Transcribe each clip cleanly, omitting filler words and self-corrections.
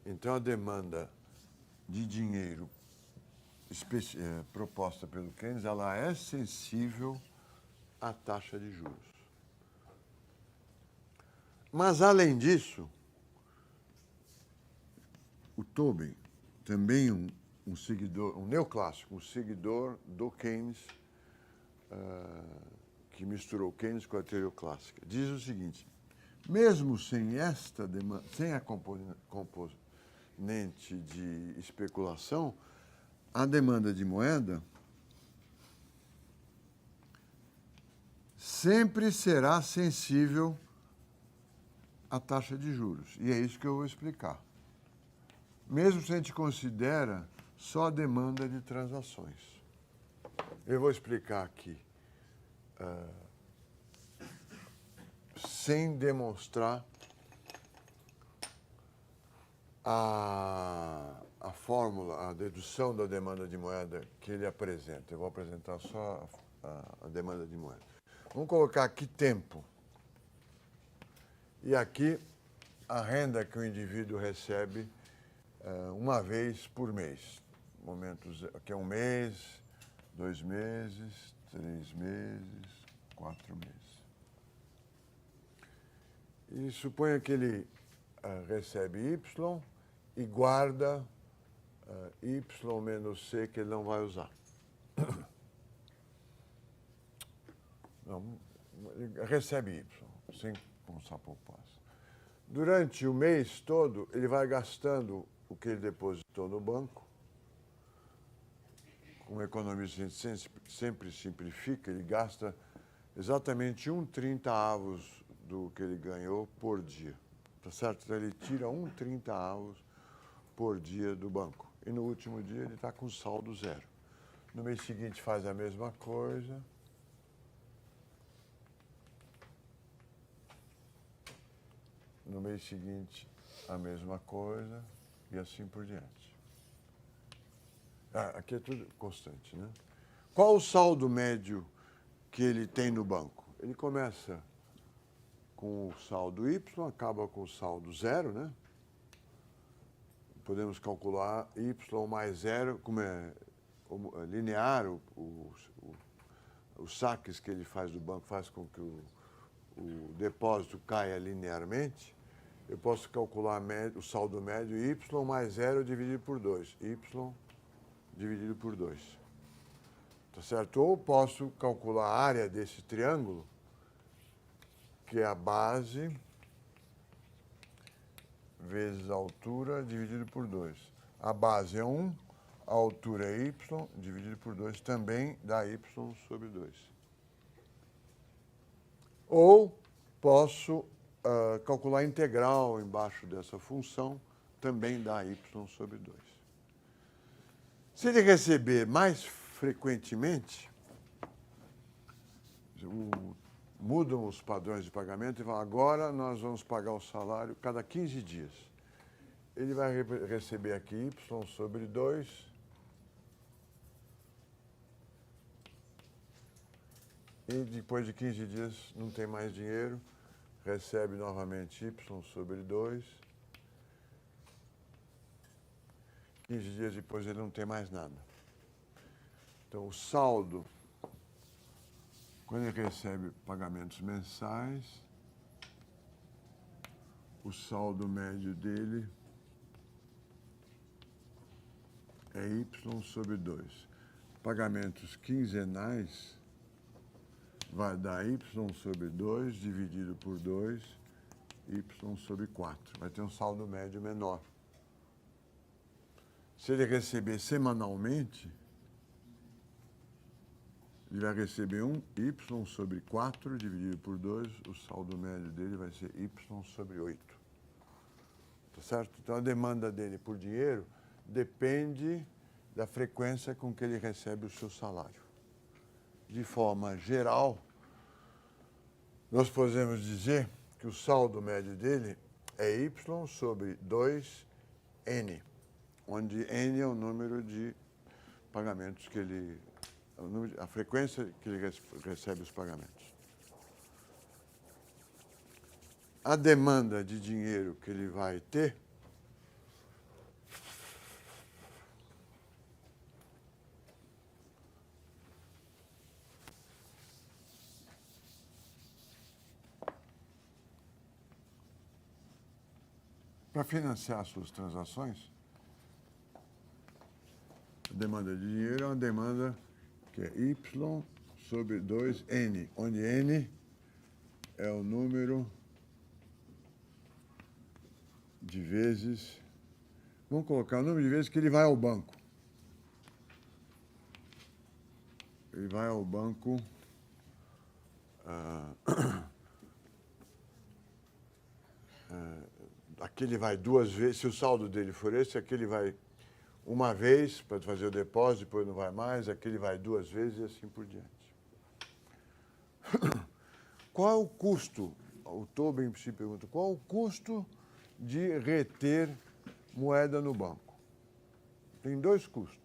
Então, a demanda de dinheiro proposta pelo Keynes, ela é sensível à taxa de juros. Mas, além disso, o Tobin, também um seguidor, um neoclássico, um seguidor do Keynes, que misturou Keynes com a teoria clássica, diz o seguinte: mesmo sem esta demanda, sem a componente de especulação, a demanda de moeda sempre será sensível à taxa de juros. E é isso que eu vou explicar. Mesmo se a gente considera só a demanda de transações. Eu vou explicar aqui, sem demonstrar a fórmula, a dedução da demanda de moeda que ele apresenta. Eu vou apresentar só a demanda de moeda. Vamos colocar aqui tempo. E aqui a renda que o indivíduo recebe uma vez por mês. Momentos, aqui é um mês, 2 meses, 3 meses, 4 meses. E suponha que ele recebe Y e guarda Y menos C que ele não vai usar. Não, ele recebe Y, sem pensar poupança. Durante o mês todo, ele vai gastando o que ele depositou no banco. Como economista sempre simplifica, ele gasta exatamente 1/30 do que ele ganhou por dia. Tá certo? Então, ele tira 1/30 por dia do banco. E no último dia ele está com saldo zero. No mês seguinte faz a mesma coisa. No mês seguinte a mesma coisa e assim por diante. Aqui é tudo constante, né? Qual o saldo médio que ele tem no banco? Ele começa com o saldo Y, acaba com o saldo zero, né? Podemos calcular Y mais zero, como é linear, os saques que ele faz do banco faz com que o depósito caia linearmente. Eu posso calcular o saldo médio Y mais zero dividido por 2. Y dividido por 2. Tá certo? Ou posso calcular a área desse triângulo, que é a base vezes a altura dividido por 2. A base é 1, a altura é Y, dividido por 2 também dá Y sobre 2. Ou posso calcular a integral embaixo dessa função, também dá Y sobre 2. Se ele receber mais frequentemente, mudam os padrões de pagamento e falam, agora nós vamos pagar o salário cada 15 dias. Ele vai receber aqui Y sobre 2. E depois de 15 dias não tem mais dinheiro, recebe novamente Y sobre 2. 15 dias depois ele não tem mais nada. Então, o saldo, quando ele recebe pagamentos mensais, o saldo médio dele é Y sobre 2. Pagamentos quinzenais vai dar Y sobre 2 dividido por 2, Y sobre 4. Vai ter um saldo médio menor. Se ele receber semanalmente, ele vai receber Y sobre 4 dividido por 2, o saldo médio dele vai ser Y sobre 8. Tá certo? Então, a demanda dele por dinheiro depende da frequência com que ele recebe o seu salário. De forma geral, nós podemos dizer que o saldo médio dele é Y sobre 2N, onde N é o número de pagamentos que ele... a frequência que ele recebe os pagamentos. A demanda de dinheiro que ele vai ter para financiar suas transações, a demanda de dinheiro é uma demanda que é Y sobre 2N, onde N é o número de vezes, vamos colocar o número de vezes que ele vai ao banco. Ele vai ao banco aqui ele vai 2 vezes, se o saldo dele for esse, aqui ele vai uma vez para fazer o depósito, depois não vai mais, aqui ele vai 2 vezes e assim por diante. Qual é o custo? O Tobin se pergunta, qual é o custo de reter moeda no banco? Tem 2 custos.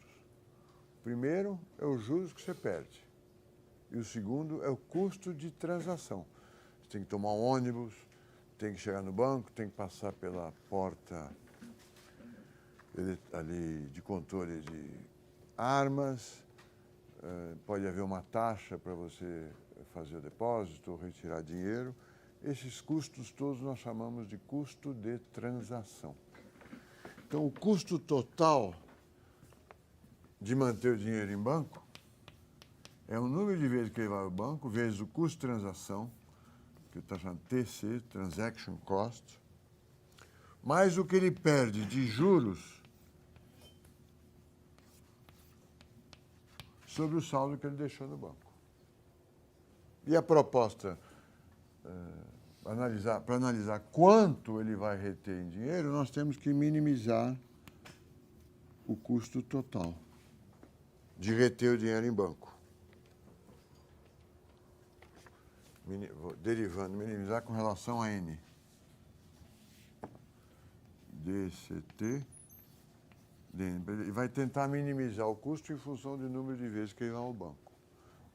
O primeiro é os juros que você perde. E o segundo é o custo de transação. Você tem que tomar um ônibus, tem que chegar no banco, tem que passar pela porta ali de controle de armas, pode haver uma taxa para você fazer o depósito ou retirar dinheiro. Esses custos todos nós chamamos de custo de transação. Então, o custo total de manter o dinheiro em banco é o número de vezes que ele vai ao banco, vezes o custo de transação, que está chamando TC, Transaction Cost, mais o que ele perde de juros sobre o saldo que ele deixou no banco. E a proposta, para analisar quanto ele vai reter em dinheiro, nós temos que minimizar o custo total de reter o dinheiro em banco. Derivando, minimizar com relação a N. DCT. E vai tentar minimizar o custo em função do número de vezes que ele vai ao banco.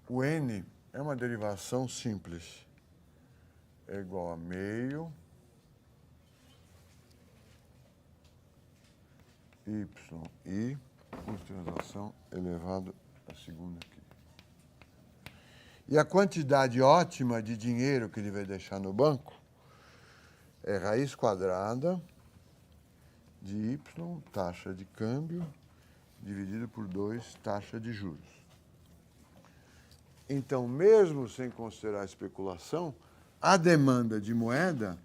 O N é uma derivação simples. É igual a meio YI, custo de transação elevado à segunda aqui. E a quantidade ótima de dinheiro que ele vai deixar no banco é raiz quadrada de Y, taxa de câmbio, dividido por 2, taxa de juros. Então, mesmo sem considerar a especulação, a demanda de moeda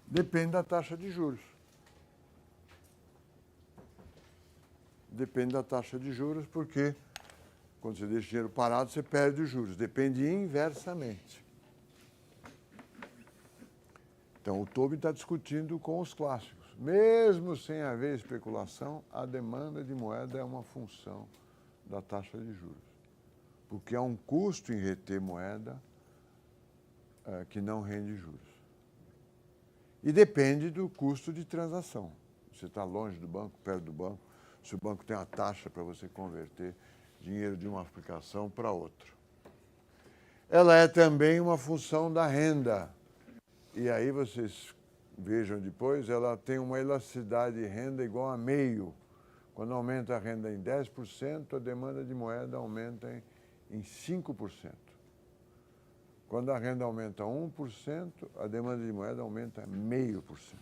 depende da taxa de juros. Depende da taxa de juros, porque quando você deixa o dinheiro parado, você perde os juros. Depende inversamente. Então, o Tobin está discutindo com os clássicos. Mesmo sem haver especulação, a demanda de moeda é uma função da taxa de juros. Porque há um custo em reter moeda que não rende juros. E depende do custo de transação. Você está longe do banco, perto do banco, se o banco tem uma taxa para você converter dinheiro de uma aplicação para outra. Ela é também uma função da renda. E aí vocês vejam depois, ela tem uma elasticidade de renda igual a meio. Quando aumenta a renda em 10%, a demanda de moeda aumenta em 5%. Quando a renda aumenta 1%, a demanda de moeda aumenta 0,5%.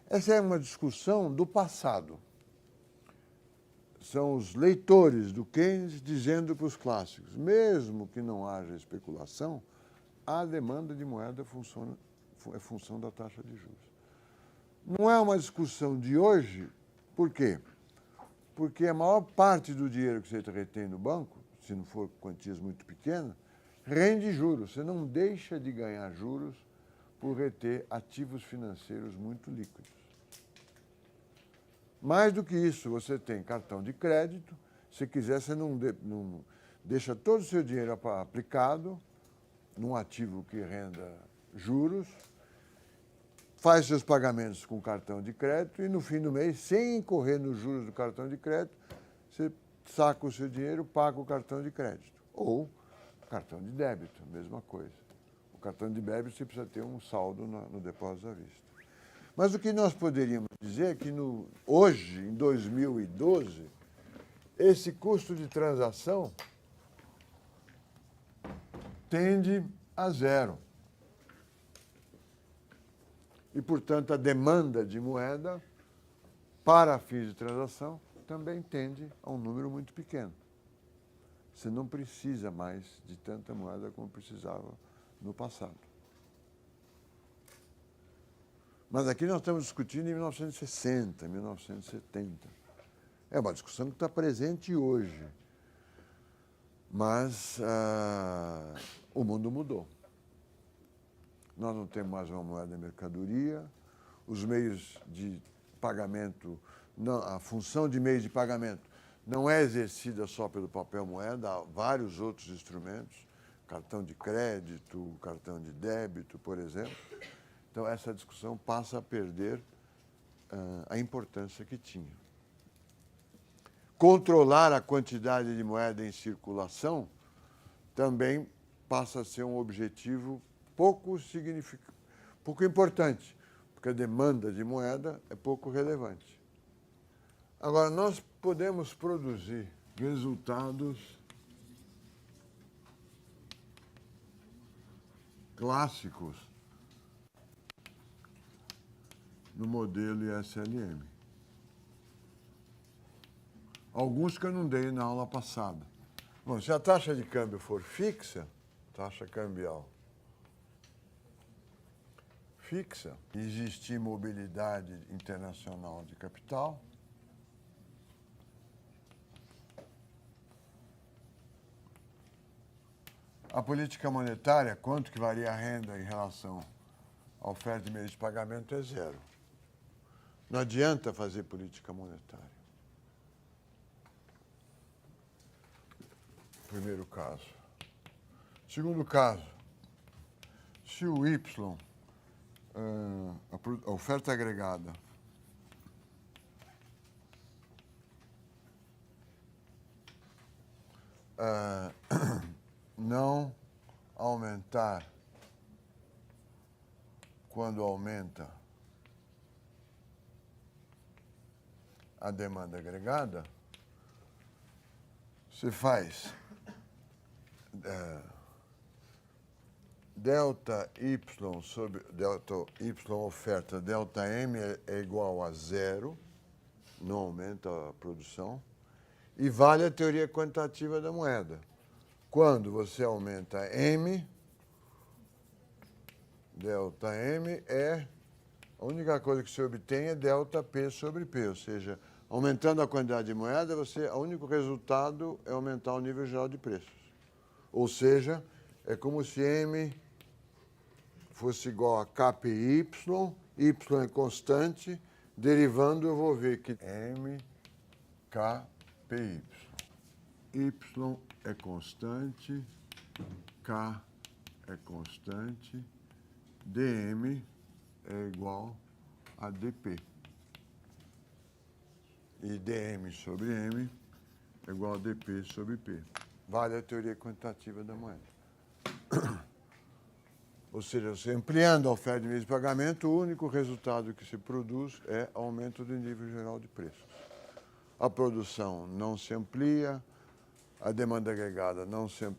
Essa é uma discussão do passado. São os leitores do Keynes dizendo para os clássicos, mesmo que não haja especulação, a demanda de moeda é função da taxa de juros. Não é uma discussão de hoje, por quê? Porque a maior parte do dinheiro que você retém no banco, se não for quantias muito pequenas, rende juros. Você não deixa de ganhar juros por reter ativos financeiros muito líquidos. Mais do que isso, você tem cartão de crédito. Se quiser, você não deixa todo o seu dinheiro aplicado num ativo que renda juros, faz seus pagamentos com cartão de crédito e no fim do mês, sem incorrer nos juros do cartão de crédito, você saca o seu dinheiro, paga o cartão de crédito. Ou cartão de débito, mesma coisa. O cartão de débito você precisa ter um saldo no depósito à vista. Mas o que nós poderíamos dizer é que hoje, em 2012, esse custo de transação tende a zero. E, portanto, a demanda de moeda para fins de transação também tende a um número muito pequeno. Você não precisa mais de tanta moeda como precisava no passado. Mas aqui nós estamos discutindo em 1960, 1970. É uma discussão que está presente hoje. Mas o mundo mudou. Nós não temos mais uma moeda de mercadoria, os meios de pagamento, não, a função de meios de pagamento não é exercida só pelo papel moeda, há vários outros instrumentos, cartão de crédito, cartão de débito, por exemplo. Então, essa discussão passa a perder a importância que tinha. Controlar a quantidade de moeda em circulação também passa a ser um objetivo pouco importante, porque a demanda de moeda é pouco relevante. Agora, nós podemos produzir resultados clássicos no modelo ISLM. Alguns que eu não dei na aula passada. Bom, se a taxa de câmbio for fixa, taxa cambial fixa, existir mobilidade internacional de capital, a política monetária, quanto que varia a renda em relação à oferta de meios de pagamento, é zero. Não adianta fazer política monetária. Primeiro caso. Segundo caso, se o Y, a oferta agregada, não aumentar quando aumenta a demanda agregada, você faz delta Y sobre delta Y oferta, delta M é igual a zero, não aumenta a produção, e vale a teoria quantitativa da moeda. Quando você aumenta M, delta M a única coisa que você obtém é delta P sobre P, ou seja, aumentando a quantidade de moeda, o único resultado é aumentar o nível geral de preços. Ou seja, é como se M fosse igual a KPY, Y é constante, derivando eu vou ver que M, KPY. Y é constante, K é constante, dm é igual a dp. E dm sobre m é igual a dp sobre p. Vale a teoria quantitativa da moeda. Ou seja, você ampliando a oferta de meios de pagamento, o único resultado que se produz é aumento do nível geral de preços. A produção não se amplia, a demanda agregada,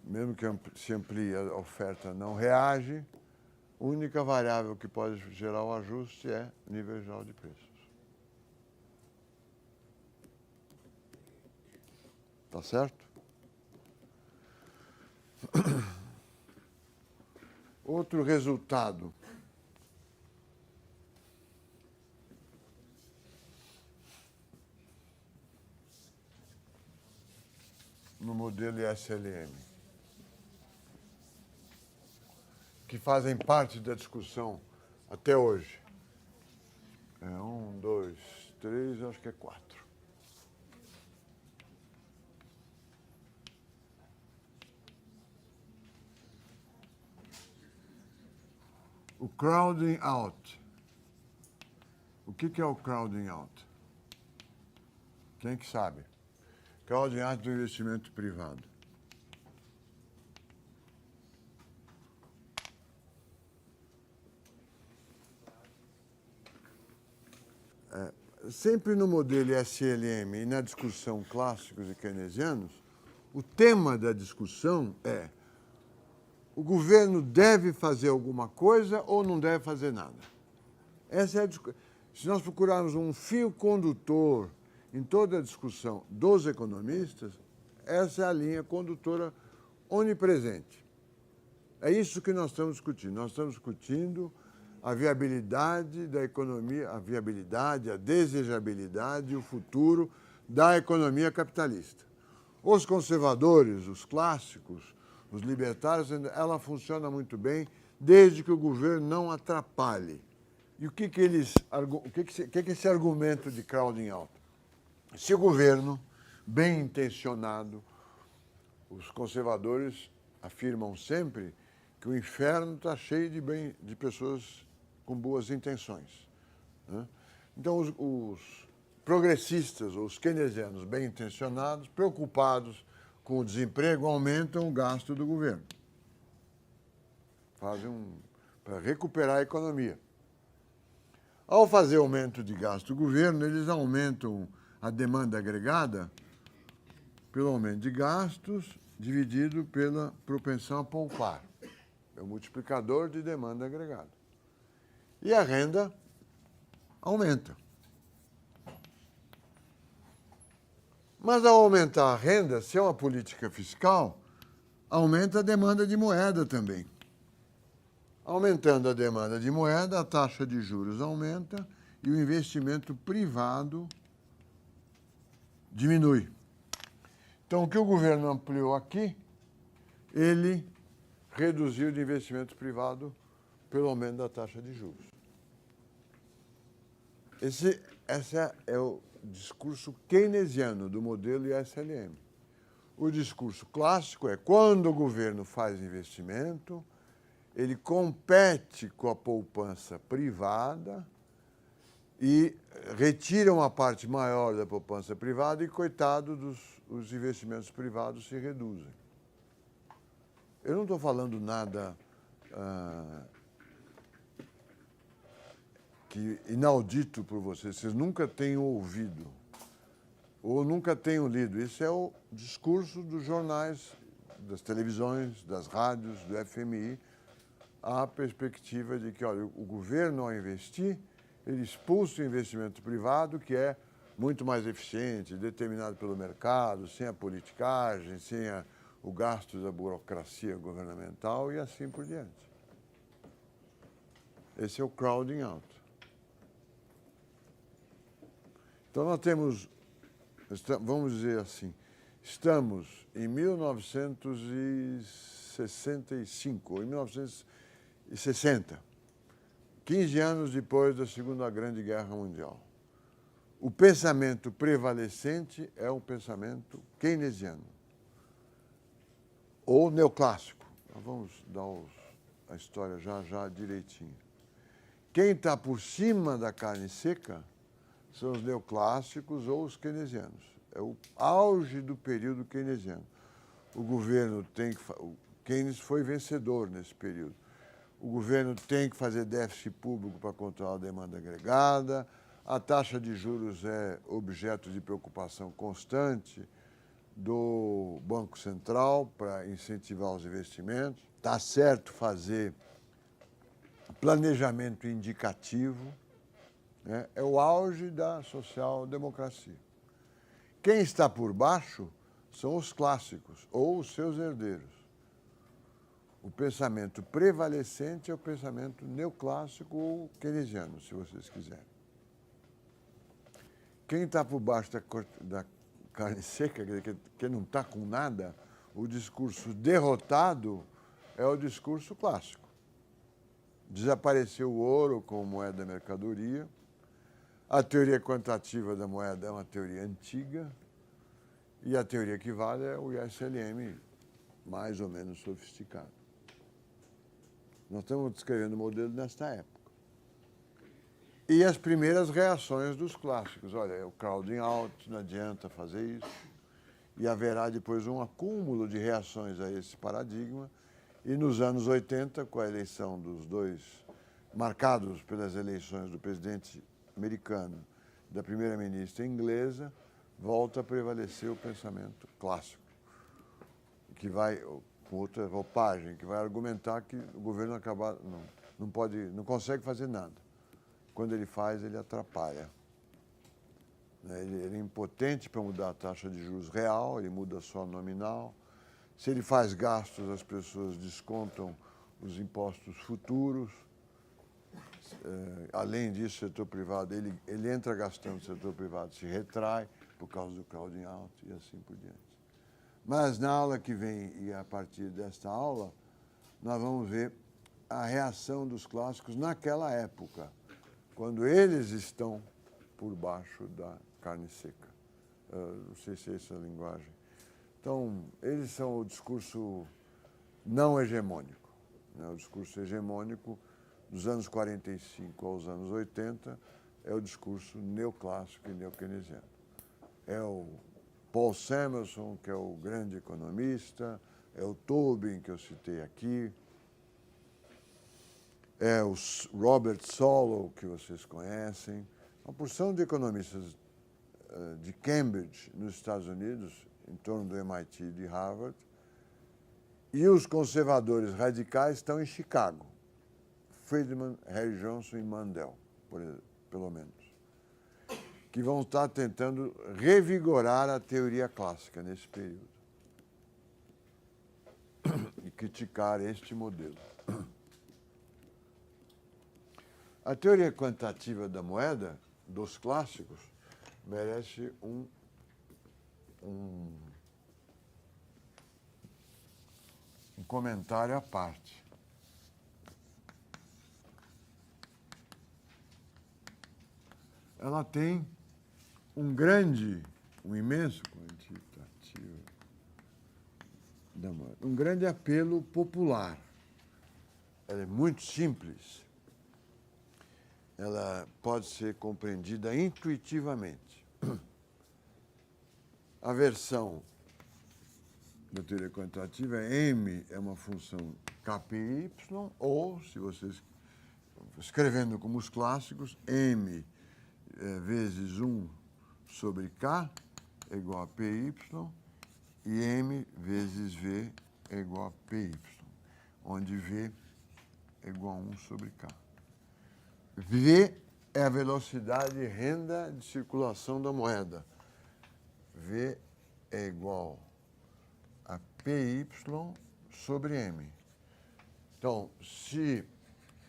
mesmo que se amplie, a oferta não reage. A única variável que pode gerar o ajuste é nível geral de preços. Tá certo? Outro resultado. No modelo ISLM, que fazem parte da discussão até hoje. É 1, 2, 3, acho que é 4. O crowding out. O que é o crowding out? Quem que sabe? Crowding out do investimento privado. Sempre no modelo SLM e na discussão clássicos e keynesianos, o tema da discussão é: o governo deve fazer alguma coisa ou não deve fazer nada? Essa é se nós procurarmos um fio condutor em toda a discussão dos economistas, essa é a linha condutora onipresente. É isso que nós estamos discutindo. Nós estamos discutindo a viabilidade da economia, a viabilidade, a desejabilidade e o futuro da economia capitalista. Os conservadores, os clássicos, os libertários, ela funciona muito bem desde que o governo não atrapalhe. E o que é esse argumento de crowding out? Se o governo, bem intencionado, os conservadores afirmam sempre que o inferno está cheio de pessoas com boas intenções, né? Então, os progressistas, ou os keynesianos bem intencionados, preocupados com o desemprego, aumentam o gasto do governo. Para recuperar a economia. Ao fazer aumento de gasto do governo, eles aumentam a demanda agregada pelo aumento de gastos dividido pela propensão a poupar. É o multiplicador de demanda agregada. E a renda aumenta. Mas ao aumentar a renda, se é uma política fiscal, aumenta a demanda de moeda também. Aumentando a demanda de moeda, a taxa de juros aumenta e o investimento privado diminui. Então, o que o governo ampliou aqui, ele reduziu de investimento privado pelo aumento da taxa de juros. Esse é o discurso keynesiano do modelo ISLM. O discurso clássico é quando o governo faz investimento, ele compete com a poupança privada e retira uma parte maior da poupança privada e, coitado, os investimentos privados se reduzem. Eu não estou falando nada que inaudito por vocês nunca tenham ouvido ou nunca tenham lido. Isso é o discurso dos jornais, das televisões, das rádios, do FMI, a perspectiva de que, olha, o governo, ao investir, ele expulsa o investimento privado, que é muito mais eficiente, determinado pelo mercado, sem a politicagem, sem o gasto da burocracia governamental e assim por diante. Esse é o crowding out. Então, nós temos, vamos dizer assim, estamos em 1965, ou em 1960, 15 anos depois da Segunda Grande Guerra Mundial. O pensamento prevalecente é o pensamento keynesiano, ou neoclássico. Nós vamos dar a história já direitinho. Quem está por cima da carne seca são os neoclássicos ou os keynesianos. É o auge do período keynesiano. O governo o Keynes foi vencedor nesse período. O governo tem que fazer déficit público para controlar a demanda agregada, a taxa de juros é objeto de preocupação constante do Banco Central para incentivar os investimentos. Está certo fazer planejamento indicativo, né? É o auge da social-democracia. Quem está por baixo são os clássicos ou os seus herdeiros. O pensamento prevalecente é o pensamento neoclássico ou keynesiano, se vocês quiserem. Quem está por baixo da carne seca, que não está com nada, o discurso derrotado é o discurso clássico. Desapareceu o ouro como moeda da mercadoria, a teoria quantitativa da moeda é uma teoria antiga e a teoria que vale é o ISLM, mais ou menos sofisticado. Nós estamos descrevendo o modelo nesta época. E as primeiras reações dos clássicos. Olha, é o crowding out, não adianta fazer isso. E haverá depois um acúmulo de reações a esse paradigma. E nos anos 80, com a eleição dos dois, marcados pelas eleições do presidente americano e da primeira-ministra inglesa, volta a prevalecer o pensamento clássico, que vai, com outra roupagem, que vai argumentar que o governo não consegue fazer nada. quando ele faz, ele atrapalha. Ele é impotente para mudar a taxa de juros real, ele muda só nominal. Se ele faz gastos, as pessoas descontam os impostos futuros. Além disso, o setor privado, ele entra gastando, o setor privado se retrai por causa do crowding out e assim por diante. Mas na aula que vem e a partir desta aula, nós vamos ver a reação dos clássicos naquela época, quando eles estão por baixo da carne seca. Não sei se é essa a linguagem. Então, eles são o discurso não hegemônico. O discurso hegemônico dos anos 45 aos anos 80 é o discurso neoclássico e neokeynesiano. É o Paul Samuelson, que é o grande economista, é o Tobin, que eu citei aqui, é o Robert Solow, que vocês conhecem, uma porção de economistas de Cambridge, nos Estados Unidos, em torno do MIT e de Harvard, e os conservadores radicais estão em Chicago. Friedman, Harry Johnson e Mandel, pelo menos, que vão estar tentando revigorar a teoria clássica nesse período e criticar este modelo. A teoria quantitativa da moeda, dos clássicos, merece um comentário à parte. Ela tem um imenso quantitativo da moeda, um grande apelo popular. Ela é muito simples. Ela pode ser compreendida intuitivamente. A versão da teoria quantitativa é M é uma função KPY, ou, se vocês escrevendo como os clássicos, M vezes 1 sobre K é igual a PY, e M vezes V é igual a PY, onde V é igual a 1 sobre K. V é a velocidade e renda de circulação da moeda. V é igual a PY sobre M. Então, se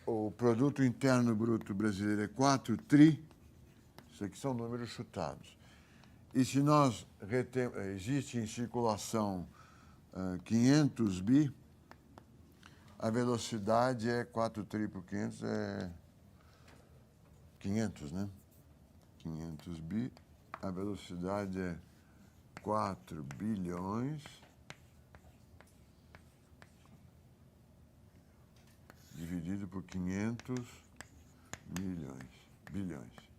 o produto interno bruto brasileiro é 4 tri, isso aqui são números chutados. E se nós existe em circulação 500 bi, a velocidade é 4 tri por 500, é 500, né? 500 bi, a velocidade é 4 bilhões dividido por 500 bilhões.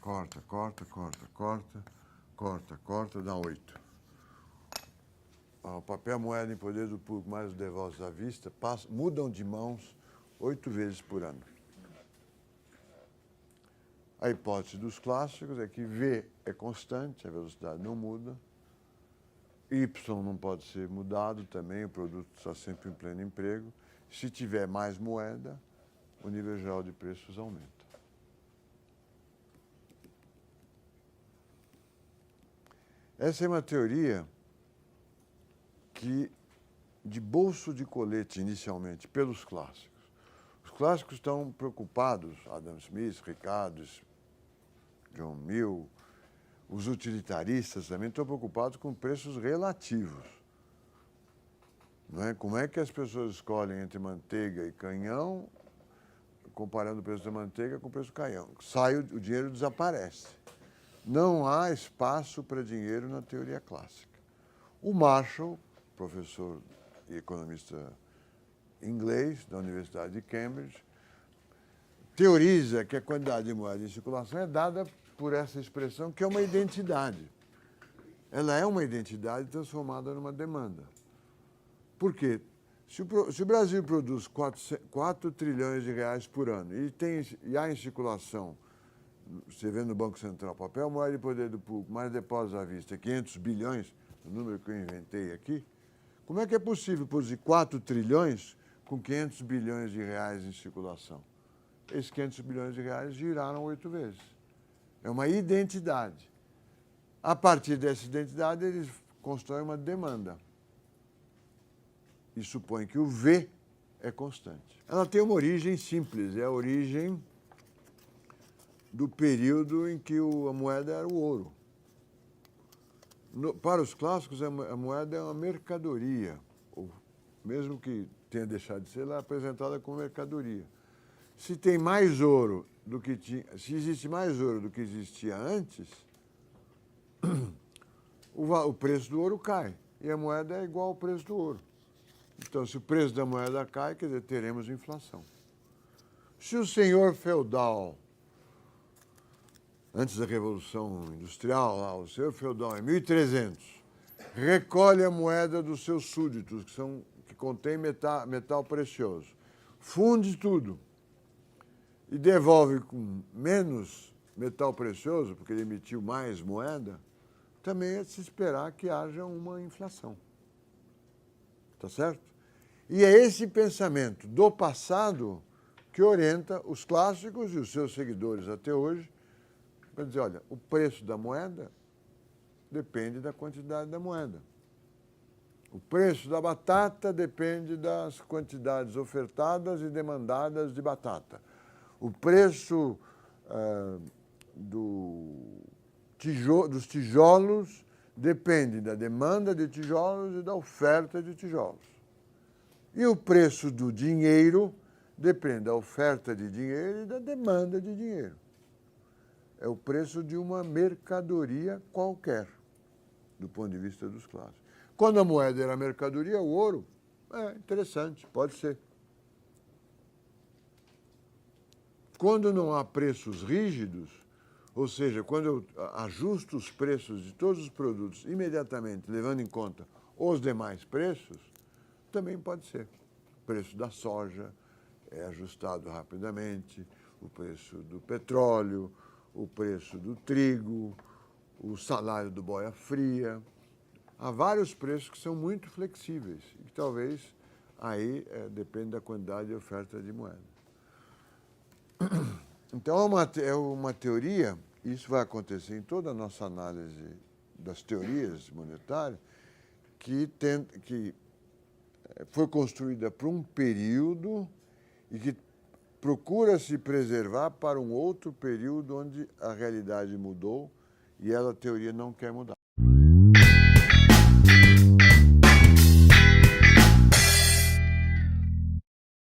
Corta, dá 8. O papel moeda em poder do público mais os depósitos à vista mudam de mãos 8 vezes por ano. A hipótese dos clássicos é que V é constante, a velocidade não muda, Y não pode ser mudado também, o produto está sempre em pleno emprego. Se tiver mais moeda, o nível geral de preços aumenta. Essa é uma teoria de bolso de colete, inicialmente, pelos clássicos. Os clássicos estão preocupados, Adam Smith, Ricardo, John Mill, os utilitaristas também estão preocupados com preços relativos. Não é? Como é que as pessoas escolhem entre manteiga e canhão, comparando o preço da manteiga com o preço do canhão? O dinheiro desaparece. Não há espaço para dinheiro na teoria clássica. O Marshall, professor e economista inglês da Universidade de Cambridge, teoriza que a quantidade de moeda em circulação é dada por essa expressão, que é uma identidade. Ela é uma identidade transformada numa demanda. Por quê? Se o Brasil produz 4 trilhões de reais por ano e há em circulação, você vê no Banco Central, papel, moeda e poder do público, mais depósitos à vista, 500 bilhões, o número que eu inventei aqui, como é que é possível produzir 4 trilhões com 500 bilhões de reais em circulação? esses 500 bilhões de reais giraram 8 vezes. É uma identidade. A partir dessa identidade, eles constroem uma demanda. E supõem que o V é constante. Ela tem uma origem simples, é a origem do período em que a moeda era o ouro. Para os clássicos, a moeda é uma mercadoria, ou mesmo que tenha deixado de ser, ela é apresentada como mercadoria. Se tem mais ouro do que tinha, se existe mais ouro do que existia antes, o preço do ouro cai e a moeda é igual ao preço do ouro. Então, se o preço da moeda cai, quer dizer, teremos inflação. Se o senhor feudal, antes da Revolução Industrial, lá, o senhor feudal, em 1300, recolhe a moeda dos seus súditos, que contém metal precioso, funde tudo e devolve com menos metal precioso, porque ele emitiu mais moeda, também é de se esperar que haja uma inflação. Tá certo? E é esse pensamento do passado que orienta os clássicos e os seus seguidores até hoje para dizer, olha, o preço da moeda depende da quantidade da moeda. O preço da batata depende das quantidades ofertadas e demandadas de batata. O preço dos tijolos depende da demanda de tijolos e da oferta de tijolos. E o preço do dinheiro depende da oferta de dinheiro e da demanda de dinheiro. É o preço de uma mercadoria qualquer, do ponto de vista dos clássicos. Quando a moeda era mercadoria, o ouro, interessante, pode ser. Quando não há preços rígidos, ou seja, quando eu ajusto os preços de todos os produtos imediatamente, levando em conta os demais preços, também pode ser. O preço da soja é ajustado rapidamente, o preço do petróleo, o preço do trigo, o salário do boia fria. Há vários preços que são muito flexíveis e que talvez aí depende da quantidade de oferta de moeda. Então é uma teoria, isso vai acontecer em toda a nossa análise das teorias monetárias, que foi construída para um período e que procura se preservar para um outro período onde a realidade mudou e a teoria não quer mudar.